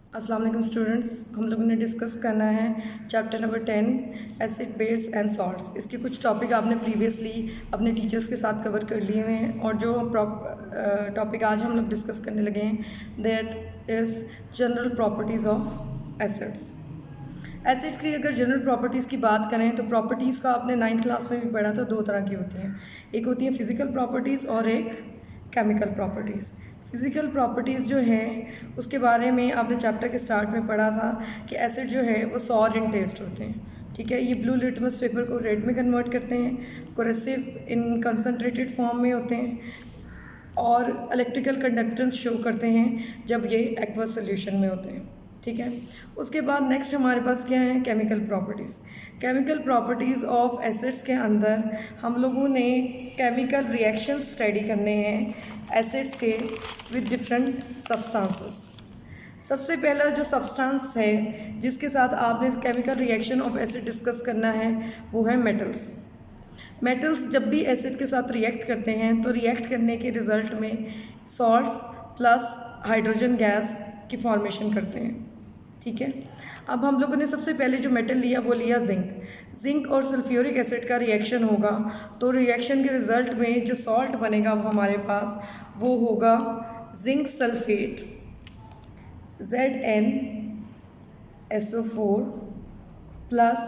अस्सलाम वालेकुम स्टूडेंट्स, हम लोगों ने डिस्कस करना है chapter number 10 acid base and salts. इसके कुछ टॉपिक आपने प्रीवियसली अपने टीचर्स के साथ कवर कर लिए हुए हैं और जो टॉपिक आज हम लोग डिस्कस करने लगे हैं that is general properties of acids. Acids की अगर जनरल प्रॉपर्टीज़ की बात करें तो प्रॉपर्टीज़ का आपने 9th क्लास में भी पढ़ा तो दो तरह की होती हैं। एक होती है फिज़िकल प्रॉपर्टीज़ और एक केमिकल प्रॉपर्टीज़। फिज़िकल प्रॉपर्टीज़ जो हैं उसके बारे में आपने चैप्टर के स्टार्ट में पढ़ा था कि एसिड जो है वो सॉर इन टेस्ट होते हैं। ठीक है, ये ब्लू लिटमस पेपर को रेड में कन्वर्ट करते हैं, कोरेसिव इन कंसनट्रेटेड फॉर्म में होते हैं और इलेक्ट्रिकल कंडक्टेंस शो करते हैं जब ये एक्वस सोल्यूशन में होते हैं। ठीक है, उसके बाद नेक्स्ट हमारे पास क्या है, chemical properties. Chemical properties of acids के अंदर हम लोगों ने केमिकल रिएक्शन स्टडी करने हैं एसिड्स के विद डिफरेंट सब्सटेंसेस। सबसे पहला जो सब्सटेंस है जिसके साथ आपने chemical reaction of acid discuss करना है वो है मेटल्स। मेटल्स जब भी एसिड के साथ रिएक्ट करते हैं तो रिएक्ट करने के रिज़ल्ट में सॉल्ट्स प्लस हाइड्रोजन गैस की फॉर्मेशन करते हैं। ठीक है, अब हम लोगों ने सबसे पहले जो मेटल लिया वो लिया जिंक और सल्फ्यूरिक एसिड का रिएक्शन होगा तो रिएक्शन के रिज़ल्ट में जो सॉल्ट बनेगा वो हमारे पास वो होगा zinc sulphate ZnSO4 plus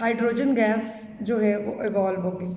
hydrogen gas जो है वो इवॉल्व होगी।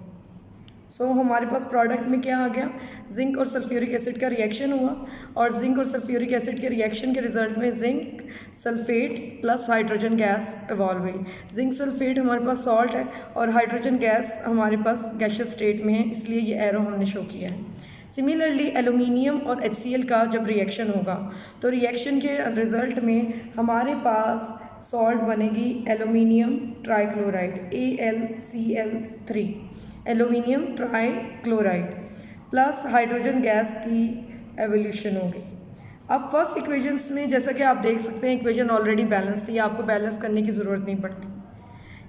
सो हमारे पास प्रोडक्ट में क्या आ गया, जिंक और सल्फ्यूरिक एसिड का रिएक्शन हुआ और जिंक और सल्फ्यूरिक एसिड के रिएक्शन के रिजल्ट में zinc sulphate plus hydrogen gas evolve हुई। जिंक सल्फेट हमारे पास सॉल्ट है और हाइड्रोजन गैस हमारे पास गैसियस स्टेट में है, इसलिए ये एरो हमने शो किया है। सिमिलरली एलुमिनियम और HCl का जब रिएक्शन होगा तो रिएक्शन के रिज़ल्ट में हमारे पास सॉल्ट बनेगी aluminium trichloride AlCl3, aluminium trichloride plus hydrogen gas की एवोल्यूशन होगी। अब फर्स्ट इक्वेशंस में जैसा कि आप देख सकते हैं इक्वेशन ऑलरेडी बैलेंस थी, आपको बैलेंस करने की ज़रूरत नहीं पड़ती।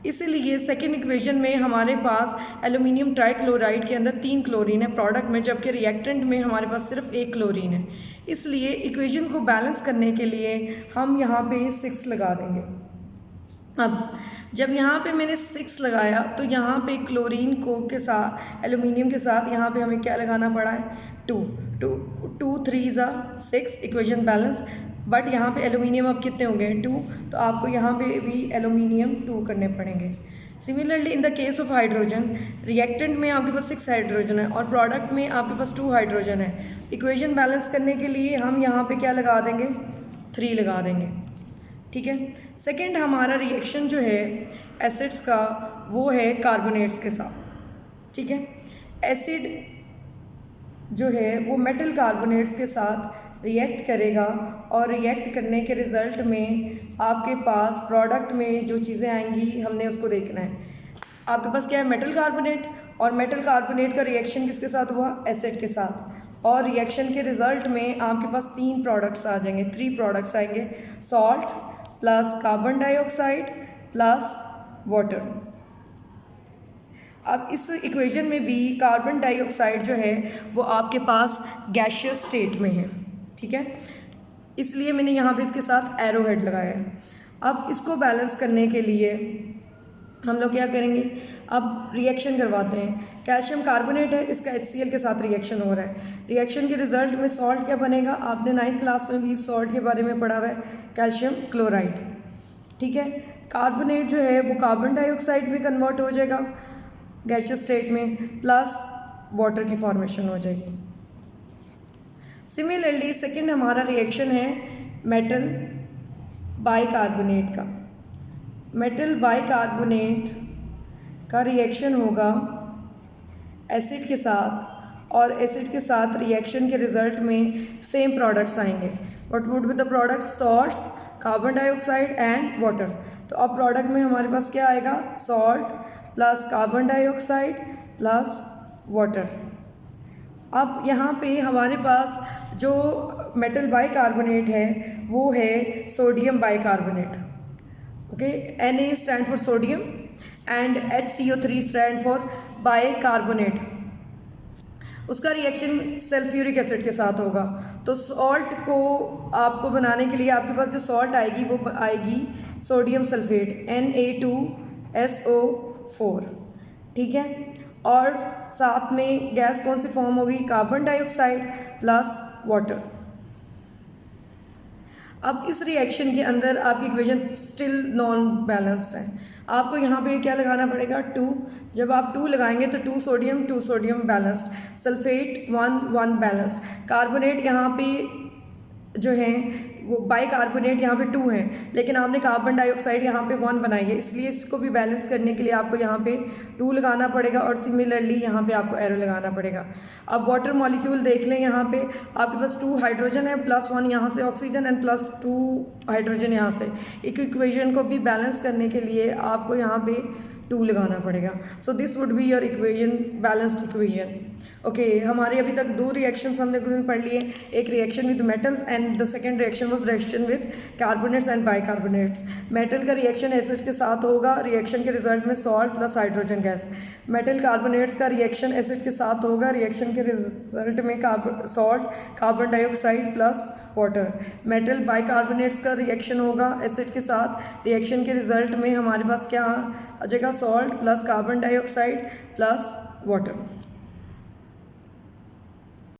इसीलिए सेकेंड इक्वेशन में हमारे पास एल्यूमिनियम ट्राइक्लोराइड के अंदर 3 क्लोरीन है प्रोडक्ट में, जबकि रिएक्टेंट में हमारे पास सिर्फ 1 क्लोरीन है। इसलिए इक्वेशन को बैलेंस करने के लिए हम यहाँ पे 6 लगा देंगे। अब जब यहाँ पे मैंने 6 लगाया तो यहाँ पे क्लोरीन को के साथ एल्यूमिनियम के साथ यहाँ पे हमें क्या लगाना पड़ा है, 2 3 6 इक्वेशन बैलेंस। बट यहाँ पे एल्यूमिनियम अब कितने होंगे, 2, तो आपको यहाँ पे भी एल्यूमिनियम 2 करने पड़ेंगे। Similarly in the case of hydrogen, reactant में आपके पास 6 हाइड्रोजन है और प्रोडक्ट में आपके पास 2 हाइड्रोजन है। इक्वेशन बैलेंस करने के लिए हम यहाँ पे क्या लगा देंगे, 3 लगा देंगे। ठीक है, सेकेंड हमारा रिएक्शन जो है एसिड्स का वो है कार्बोनेट्स के साथ। ठीक है, एसिड जो है वो मेटल कार्बोनेट्स के साथ रिएक्ट करेगा और रिएक्ट करने के रिज़ल्ट में आपके पास प्रोडक्ट में जो चीज़ें आएंगी हमने उसको देखना है। आपके पास क्या है, मेटल कार्बोनेट, और मेटल कार्बोनेट का रिएक्शन किसके साथ हुआ, एसिड के साथ, और रिएक्शन के रिज़ल्ट में आपके पास 3 प्रोडक्ट्स आ जाएंगे, 3 प्रोडक्ट्स आएंगे, salt plus carbon dioxide plus water. अब इस इक्वेशन में भी कार्बन डाइऑक्साइड जो है वो आपके पास गैसियस स्टेट में है। ठीक है, इसलिए मैंने यहाँ पे इसके साथ एरो हेड लगाया है। अब इसको बैलेंस करने के लिए हम लोग क्या करेंगे, अब रिएक्शन करवाते हैं। कैल्शियम कार्बोनेट है, इसका HCl के साथ रिएक्शन हो रहा है। रिएक्शन के रिजल्ट में सॉल्ट क्या बनेगा, आपने 9th क्लास में भी सॉल्ट के बारे में पढ़ा हुआ है, कैल्शियम क्लोराइड। ठीक है, कार्बोनेट जो है वो कार्बन डाइऑक्साइड में कन्वर्ट हो जाएगा गैसियस स्टेट में, प्लस वाटर की फॉर्मेशन हो जाएगी। सिमिलरली सेकंड हमारा रिएक्शन है मेटल बाइकार्बोनेट का। मेटल बाइकार्बोनेट का रिएक्शन होगा एसिड के साथ और एसिड के साथ रिएक्शन के रिजल्ट में सेम प्रोडक्ट्स आएंगे। What would be the product, salts, carbon dioxide and water. तो अब प्रोडक्ट में हमारे पास क्या आएगा, salt plus carbon dioxide plus water. अब यहाँ पे हमारे पास जो मेटल बाइकार्बोनेट है वो है sodium bicarbonate. Okay, Na stand for sodium and HCO3 stand for bicarbonate. उसका रिएक्शन सल्फ्यूरिक एसिड के साथ होगा। तो सॉल्ट को आपको बनाने के लिए आपके पास जो सॉल्ट आएगी वो आएगी सोडियम सल्फेट Na2SO4, ठीक है। और साथ में गैस कौन सी फॉर्म होगी, कार्बन डाइऑक्साइड प्लस वाटर। अब इस रिएक्शन के अंदर आपकी इक्वेशन स्टिल नॉन बैलेंस्ड है। आपको यहाँ पे क्या लगाना पड़ेगा, 2। जब आप 2 लगाएंगे तो 2 sodium balanced, sulphate 1 balanced, carbonate यहाँ पे जो है वो बाइकार्बोनेट यहाँ पे 2 है, लेकिन आपने कार्बन डाइऑक्साइड यहाँ पे 1 बनाई है, इसलिए इसको भी बैलेंस करने के लिए आपको यहाँ पे 2 लगाना पड़ेगा और सिमिलरली यहाँ पे आपको एरो लगाना पड़ेगा। अब वाटर मॉलिक्यूल देख लें, यहाँ पे आपके पास 2 हाइड्रोजन है, +1 यहाँ से ऑक्सीजन एंड +2 हाइड्रोजन यहाँ से। एक इक्वेशन को भी बैलेंस करने के लिए आपको यहाँ पे 2 लगाना पड़ेगा। So this would be your equation, balanced equation. Okay, हमारे अभी तक 2 रिएक्शंस हमने पढ़ लिए, एक reaction with metals and the second reaction was reaction with carbonates and bicarbonates. Metal का रिएक्शन एसिड के साथ होगा, रिएक्शन के रिजल्ट में salt plus hydrogen gas. Metal carbonates का रिएक्शन एसिड के साथ होगा, रिएक्शन के रिजल्ट में salt, carbon dioxide plus water. Metal bicarbonates का रिएक्शन होगा एसिड के साथ, रिएक्शन के रिजल्ट में हमारे पास क्या आ जाएगा, salt plus carbon dioxide plus water.